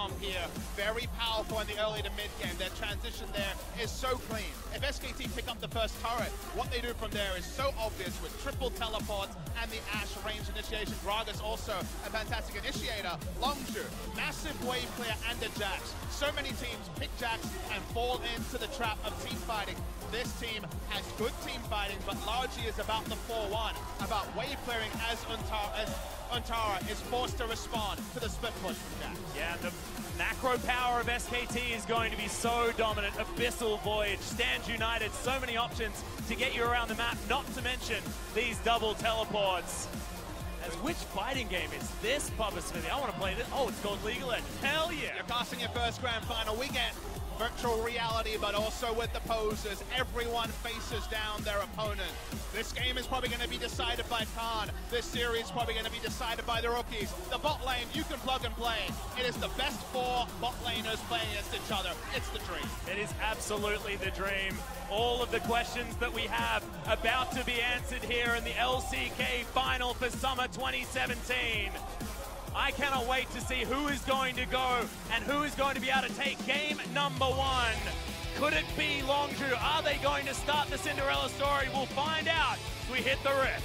comp here. Very powerful in the early to mid game. Their transition there is so clean. If SKT pick up the first turret, what they do from there is so obvious with triple teleports and the Ashe range initiation. Gragas also a fantastic initiator. Longzhu, massive wave clear and a Jax. So many teams pick Jax and fall into the trap of team fighting. This team has good team fighting, but largely is about the 4-1, about wave clearing as Untara is forced to respond to the split push from Jax. Yeah, the macro power of SKT is going to be so dominant. Abyssal Voyage, Stand United, so many options to get you around the map, not to mention these double teleports. As which fighting game is this, Papa Smithy? I want to play this. Oh, it's called League of Legends. Hell yeah! You're casting your first grand final. We get virtual reality, but also with the posers. Everyone faces down their opponent. This game is probably going to be decided by Khan. This series is probably going to be decided by the rookies. The bot lane, you can plug and play. It is the best 4 bot laners playing against each other. It's the dream. It is absolutely the dream. All of the questions that we have about to be answered here in the LCK final for summer 2017. I cannot wait to see who is going to go and who is going to be able to take game number 1. Could it be Longzhu? Are they going to start the Cinderella story? We'll find out as we hit the rift.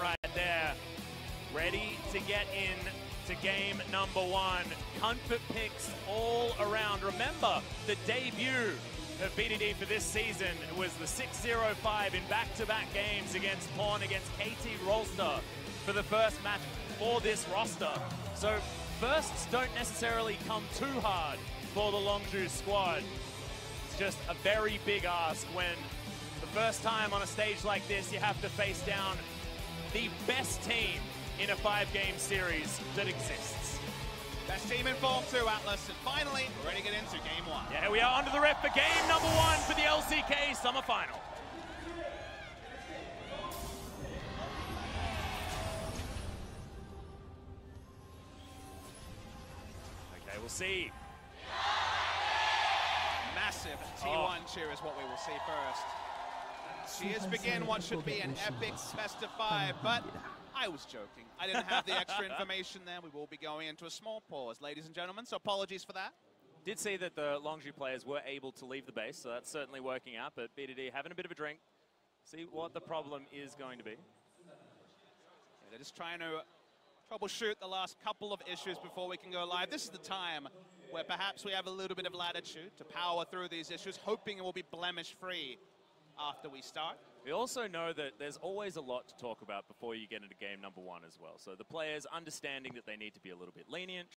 Right there, ready to get in to game number 1. Comfort picks all around. Remember, the debut of BDD for this season was the 6-0-5 in back-to-back games against Pawn, against KT Rolster for the first match for this roster. So firsts don't necessarily come too hard for the Longzhu squad. It's just a very big ask when the first time on a stage like this you have to face down the best team in a 5-game series that exists. Best team in form too, Atlas. And finally, we're ready to get into game 1. Yeah, we are under the ref for game number 1 for the LCK Summer Final. Okay, we'll see. Massive T1 cheer is what we will see first. Cheers begin what should be an epic best of 5, but I was joking. I didn't have the extra information there. We will be going into a small pause, ladies and gentlemen, so apologies for that. Did see that the Longzhu players were able to leave the base, so that's certainly working out, but BDD having a bit of a drink. See what the problem is going to be. Yeah, they're just trying to troubleshoot the last couple of issues before we can go live. This is the time where perhaps we have a little bit of latitude to power through these issues, hoping it will be blemish-free after we start. We also know that there's always a lot to talk about before you get into game number 1 as well. So the players understanding that they need to be a little bit lenient,